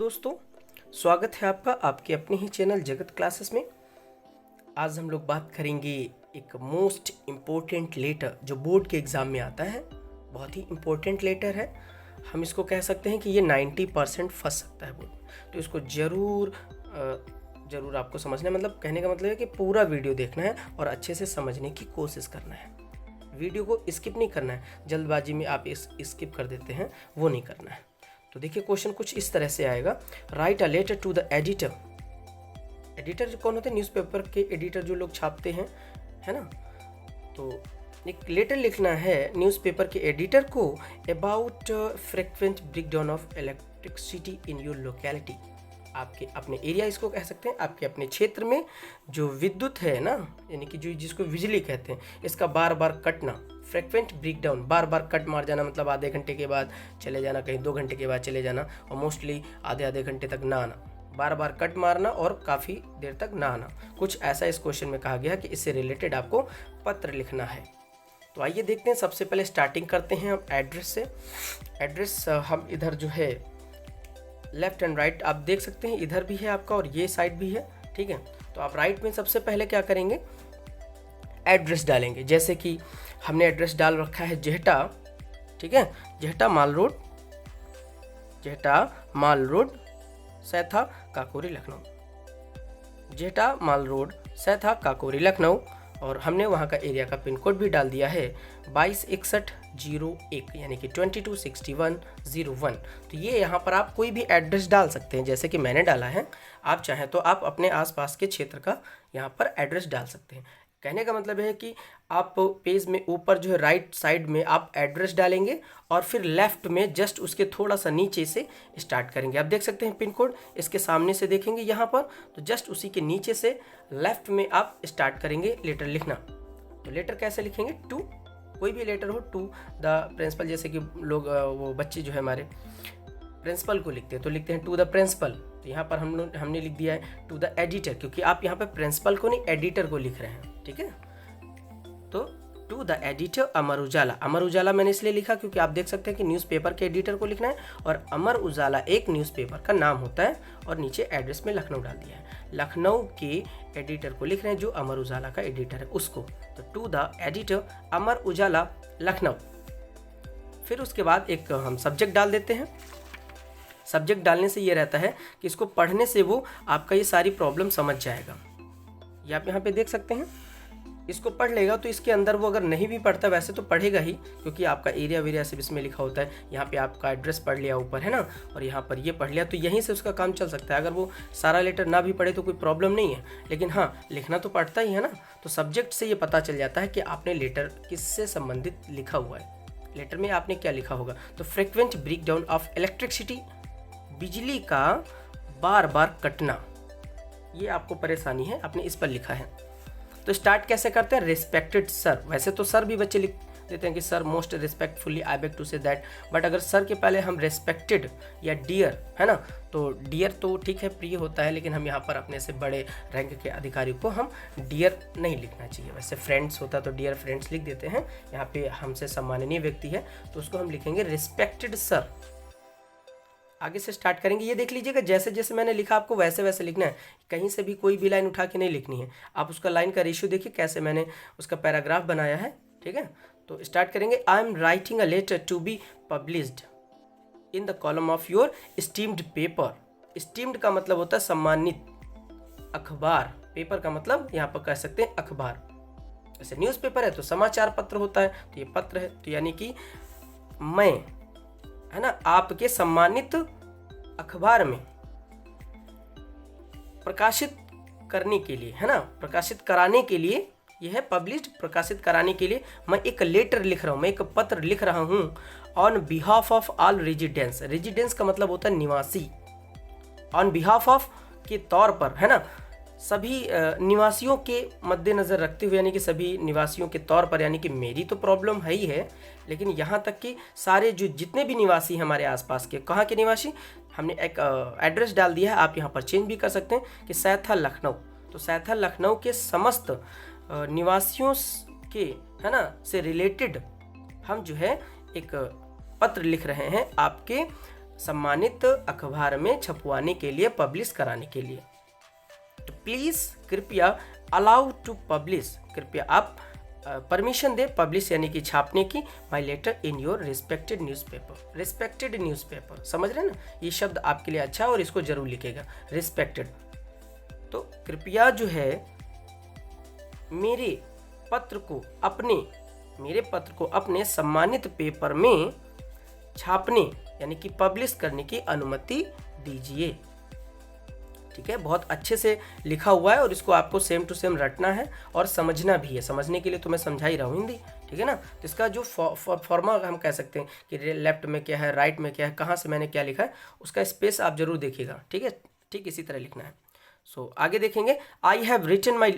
दोस्तों, स्वागत है आपका आपके अपने ही चैनल जगत क्लासेस में। आज हम लोग बात करेंगे एक मोस्ट इम्पोर्टेंट लेटर जो बोर्ड के एग्ज़ाम में आता है। बहुत ही इम्पोर्टेंट लेटर है। हम इसको कह सकते हैं कि ये 90% फंस सकता है बोर्ड। तो इसको ज़रूर आपको समझना है। मतलब कहने का मतलब है कि पूरा वीडियो देखना है और अच्छे से समझने की कोशिश करना है। वीडियो को स्किप नहीं करना है, जल्दबाजी में आप स्किप कर देते हैं, वो नहीं करना है। तो देखिए क्वेश्चन कुछ इस तरह से आएगा। Write a letter to the editor. Editor जो कौन होते हैं? न्यूज़पेपर के एडिटर जो लोग छापते हैं, है ना। तो एक लेटर लिखना है न्यूज़पेपर के एडिटर को about frequent breakdown of electricity in your locality. आपके अपने एरिया इसको कह सकते हैं, आपके अपने क्षेत्र में जो विद्युत है ना, यानी कि जो जिसको बिजली कहते हैं, इसका बार बार कटना। फ्रीक्वेंट ब्रेकडाउन, बार बार कट मार जाना, मतलब आधे घंटे के बाद चले जाना, कहीं 2 घंटे के बाद चले जाना, और मोस्टली आधे घंटे तक ना आना। बार बार कट मारना और काफ़ी देर तक ना आना, कुछ ऐसा इस क्वेश्चन में कहा गया कि इससे रिलेटेड आपको पत्र लिखना है। तो आइए देखते हैं। सबसे पहले स्टार्टिंग करते हैं हम एड्रेस से। एड्रेस हम इधर जो है लेफ्ट एंड राइट आप देख सकते हैं, इधर भी है आपका और ये साइड भी है, ठीक है। तो आप राइट में सबसे पहले क्या करेंगे, एड्रेस डालेंगे। जैसे कि हमने एड्रेस डाल रखा है जेहटा, ठीक है, जेहटा माल रोड सैथा काकोरी लखनऊ। जेहटा माल रोड सैथा काकोरी लखनऊ। और हमने वहाँ का एरिया का पिन कोड भी डाल दिया है 226101, यानी कि 226101। तो ये यहाँ पर आप कोई भी एड्रेस डाल सकते हैं, जैसे कि मैंने डाला है। आप चाहें तो आप अपने आसपास के क्षेत्र का यहाँ पर एड्रेस डाल सकते हैं। कहने का मतलब है कि आप पेज में ऊपर जो है राइट साइड में आप एड्रेस डालेंगे और फिर लेफ्ट में जस्ट उसके थोड़ा सा नीचे से स्टार्ट करेंगे। आप देख सकते हैं पिन कोड इसके सामने से देखेंगे यहाँ पर, तो जस्ट उसी के नीचे से लेफ्ट में आप स्टार्ट करेंगे लेटर लिखना। तो लेटर कैसे लिखेंगे? टू, कोई भी लेटर हो, टू द प्रिंसिपल। जैसे कि लोग वो बच्चे जो है हमारे प्रिंसिपल को लिखते हैं तो लिखते हैं टू द प्रिंसिपल। तो यहाँ पर हमने लिख दिया है टू द एडिटर, क्योंकि आप यहाँ पर प्रिंसिपल को नहीं एडिटर को लिख रहे हैं, ठीक है। तो to the editor Amar Ujala. Amar Ujala मैंने इसलिए लिखा क्योंकि आप देख सकते हैं कि न्यूज़पेपर के एडिटर को लिखना है और अमर उजाला एक न्यूज़पेपर का नाम होता है, और नीचे एड्रेस में लखनऊ डाल दिया है। लखनऊ के एडिटर को लिख रहे हैं जो अमर उजाला का एडिटर है उसको। तो to the editor Amar Ujala Lucknow. फिर उसके बाद एक हम सब्जेक्ट डाल देते हैं। सब्जेक्ट डालने से ये रहता है कि इसको पढ़ने से वो आपका ये सारी प्रॉब्लम समझ जाएगा। ये आप यहाँ पे देख सकते हैं, इसको पढ़ लेगा तो इसके अंदर वो अगर नहीं भी पढ़ता, वैसे तो पढ़ेगा ही क्योंकि आपका एरिया वेरिया सब इसमें लिखा होता है। यहाँ पे आपका एड्रेस पढ़ लिया ऊपर, है ना, और यहाँ पर ये पढ़ लिया, तो यहीं से उसका काम चल सकता है। अगर वो सारा लेटर ना भी पढ़े तो कोई प्रॉब्लम नहीं है, लेकिन हाँ लिखना तो पड़ता ही है ना। तो सब्जेक्ट से ये पता चल जाता है कि आपने लेटर किससे संबंधित लिखा हुआ है, लेटर में आपने क्या लिखा होगा। तो फ्रीक्वेंट ब्रेकडाउन ऑफ इलेक्ट्रिसिटी, बिजली का बार बार कटना, ये आपको परेशानी है, आपने इस पर लिखा है। तो स्टार्ट कैसे करते हैं? Respected sir. वैसे तो सर भी बच्चे लिख देते हैं कि sir most respectfully I beg to say that, but अगर सर के पहले हम रिस्पेक्टेड या डियर, है ना, तो डियर तो ठीक है, प्रिय होता है, लेकिन हम यहाँ पर अपने से बड़े रैंक के अधिकारी को हम डियर नहीं लिखना चाहिए। वैसे फ्रेंड्स होता तो डियर फ्रेंड्स लिख देते हैं, यहाँ पे हमसे सम्माननीय व्यक्ति है तो उसको हम लिखेंगे रिस्पेक्टेड सर। आगे से स्टार्ट करेंगे। ये देख लीजिएगा, जैसे जैसे मैंने लिखा आपको वैसे वैसे लिखना है, कहीं से भी कोई भी लाइन उठा के नहीं लिखनी है। आप उसका लाइन का रेशियो देखिए कैसे मैंने उसका पैराग्राफ बनाया है, ठीक है। तो स्टार्ट करेंगे। I am writing a letter to be published in the column of your esteemed paper. Esteemed का मतलब होता है सम्मानित अखबार, पेपर का मतलब यहाँ पर कह सकते हैं अखबार। जैसे न्यूज़पेपर है तो समाचार पत्र होता है, तो ये पत्र है, तो यानी कि मैं, है ना, आपके सम्मानित अखबार में प्रकाशित करने के लिए, है ना, प्रकाशित कराने के लिए, यह है पब्लिश्ड, प्रकाशित कराने के लिए मैं एक लेटर लिख रहा हूँ, मैं एक पत्र लिख रहा हूँ। On behalf of all residents. Residents का मतलब होता है निवासी। ऑन बिहाफ ऑफ के तौर पर, है ना, सभी निवासियों के मद्देनज़र रखते हुए, यानी कि सभी निवासियों के तौर पर, यानी कि मेरी तो प्रॉब्लम है ही है, लेकिन यहाँ तक कि सारे जो जितने भी निवासी हैं हमारे आसपास के, कहाँ के निवासी, हमने एक एड्रेस डाल दिया है, आप यहाँ पर चेंज भी कर सकते हैं कि सैथा लखनऊ। तो सैथा लखनऊ के समस्त निवासियों के, है ना, से रिलेटेड हम जो है एक पत्र लिख रहे हैं आपके सम्मानित अखबार में छपवाने के लिए, पब्लिश कराने के लिए। तो प्लीज़ कृपया अलाउ टू पब्लिश, कृपया आप परमिशन दे पब्लिश यानी कि छापने की, my letter in your respected newspaper. Respected newspaper, समझ रहे हैं ना, ये शब्द आपके लिए अच्छा है और इसको जरूर लिखेगा, रिस्पेक्टेड। तो कृपया जो है मेरे पत्र को अपने सम्मानित पेपर में छापने यानी कि पब्लिश करने की अनुमति दीजिए। ठीक है, बहुत अच्छे से लिखा हुआ है और इसको आपको सेम टू सेम रटना है और समझना भी है। समझने के लिए तो मैं समझा ही रहा हूँ हिंदी, ठीक है ना। तो इसका जो फॉर्मा हम कह सकते हैं कि लेफ्ट में क्या है, राइट में क्या है, कहाँ से मैंने क्या लिखा है, उसका स्पेस आप जरूर देखिएगा। ठीक है, ठीक इसी तरह लिखना है। सो आगे देखेंगे, I have written my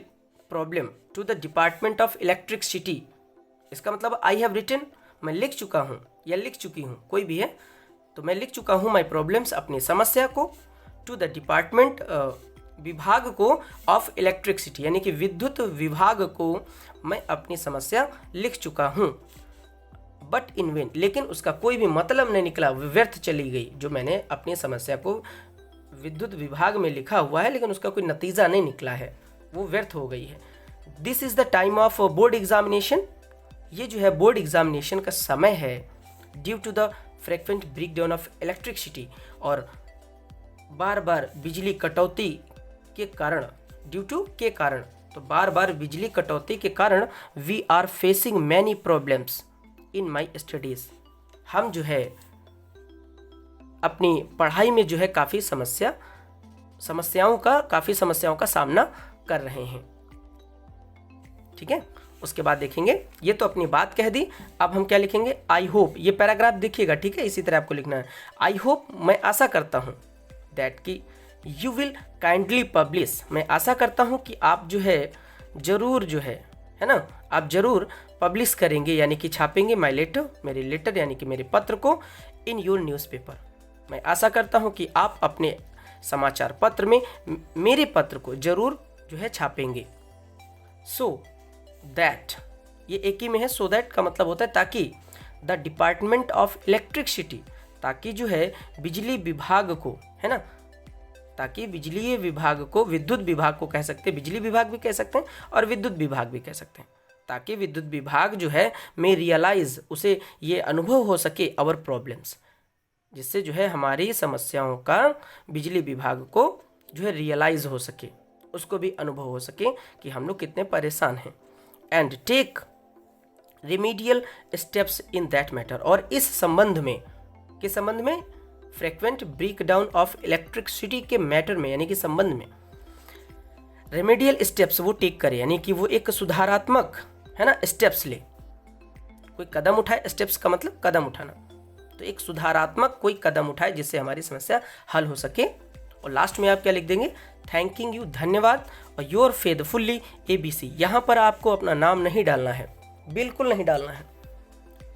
problem to the department of electricity. इसका मतलब आई हैव रिटन, मैं लिख चुका हूँ या लिख चुकी हूँ, कोई भी है, तो मैं लिख चुका हूँ माई प्रॉब्लम्स, अपनी समस्या को, टू द डिपार्टमेंट विभाग को ऑफ इलेक्ट्रिसिटी यानी कि विद्युत विभाग को मैं अपनी समस्या लिख चुका हूँ। बट इन वेन, लेकिन उसका कोई भी मतलब नहीं निकला, व्यर्थ चली गई। जो मैंने अपनी समस्या को विद्युत विभाग में लिखा हुआ है लेकिन उसका कोई नतीजा नहीं निकला है, वो व्यर्थ हो गई है। This is the time of board examination, ये जो है बोर्ड एग्जामिनेशन का समय है। Due to the frequent breakdown of electricity, और बार बार बिजली कटौती के कारण, ड्यू टू के कारण, तो बार बार बिजली कटौती के कारण we are facing many problems in my studies, हम जो है अपनी पढ़ाई में जो है काफ़ी समस्याओं का सामना कर रहे हैं। ठीक है, उसके बाद देखेंगे, ये तो अपनी बात कह दी। अब हम क्या लिखेंगे, आई होप, ये पैराग्राफ देखिएगा, ठीक है, इसी तरह आपको लिखना है। आई होप, मैं आशा करता हूँ, दैट कि यू विल काइंडली पब्लिश, मैं आशा करता हूँ कि आप जो है जरूर जो है ना, आप जरूर पब्लिश करेंगे यानी कि छापेंगे माई लेटर, मेरे लेटर यानी कि मेरे पत्र को, इन योर न्यूज़पेपर, मैं आशा करता हूँ कि आप अपने समाचार पत्र में मेरे पत्र को जरूर जो है छापेंगे। सो दैट, ये एक ही में है, सो दैट का मतलब होता है ताकि, द डिपार्टमेंट ऑफ इलेक्ट्रिसिटी, ताकि जो है बिजली विभाग को, है ना, ताकि बिजली विभाग को, विद्युत विभाग को कह सकते हैं, बिजली विभाग भी कह सकते हैं और विद्युत विभाग भी कह सकते हैं, ताकि विद्युत विभाग जो है में रियलाइज, उसे ये अनुभव हो सके आवर प्रॉब्लम्स, जिससे जो है हमारी समस्याओं का बिजली विभाग को जो है रियलाइज हो सके, उसको भी अनुभव हो सके कि हम लोग कितने परेशान हैं। And take remedial steps in that matter, और इस संबंध में, किस संबंध में, फ्रीक्वेंट ब्रेकडाउन ऑफ इलेक्ट्रिसिटी के मैटर में, यानी कि संबंध में रेमेडियल स्टेप्स वो टेक करे, यानी कि वो एक सुधारात्मक, है ना, स्टेप्स ले, कोई कदम उठाए, स्टेप्स का मतलब कदम उठाना, तो एक सुधारात्मक कोई कदम उठाए जिससे हमारी समस्या हल हो सके। और लास्ट में आप क्या लिख देंगे, थैंकिंग यू, धन्यवाद, और योर फेथफुल्ली ABC। यहाँ पर आपको अपना नाम नहीं डालना है, बिल्कुल नहीं डालना है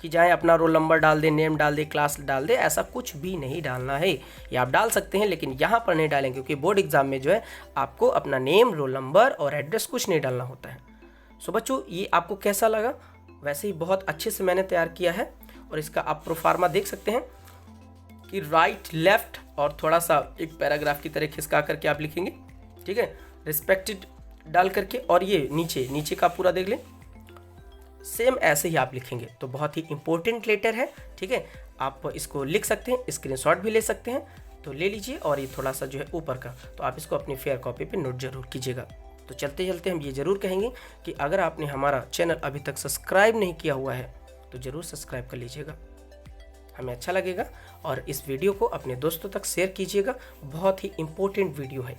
कि जाए अपना रोल नंबर डाल दे, नेम डाल दे, क्लास डाल दे, ऐसा कुछ भी नहीं डालना है। ये आप डाल सकते हैं लेकिन यहाँ पर नहीं डालेंगे, क्योंकि बोर्ड एग्जाम में जो है आपको अपना नेम, रोल नंबर और एड्रेस कुछ नहीं डालना होता है। सो बच्चों, ये आपको कैसा लगा, वैसे ही बहुत अच्छे से मैंने तैयार किया है, और इसका आप प्रोफार्मा देख सकते हैं कि राइट, लेफ्ट और थोड़ा सा एक पैराग्राफ की तरह खिसका करके आप लिखेंगे। ठीक है, रिस्पेक्टेड डाल करके, और ये नीचे का पूरा देख लें, सेम ऐसे ही आप लिखेंगे। तो बहुत ही इंपॉर्टेंट लेटर है। ठीक है, आप इसको लिख सकते हैं, स्क्रीनशॉट भी ले सकते हैं, तो ले लीजिए। और ये थोड़ा सा जो है ऊपर का, तो आप इसको अपनी फेयर कॉपी पे नोट जरूर कीजिएगा। तो चलते चलते हम ये जरूर कहेंगे कि अगर आपने हमारा चैनल अभी तक सब्सक्राइब नहीं किया हुआ है तो ज़रूर सब्सक्राइब कर लीजिएगा, हमें अच्छा लगेगा। और इस वीडियो को अपने दोस्तों तक शेयर कीजिएगा, बहुत ही इम्पोर्टेंट वीडियो है।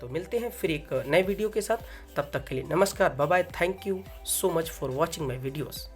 तो मिलते हैं फिर एक नए वीडियो के साथ, तब तक के लिए नमस्कार, bye bye, thank you so much for watching my videos.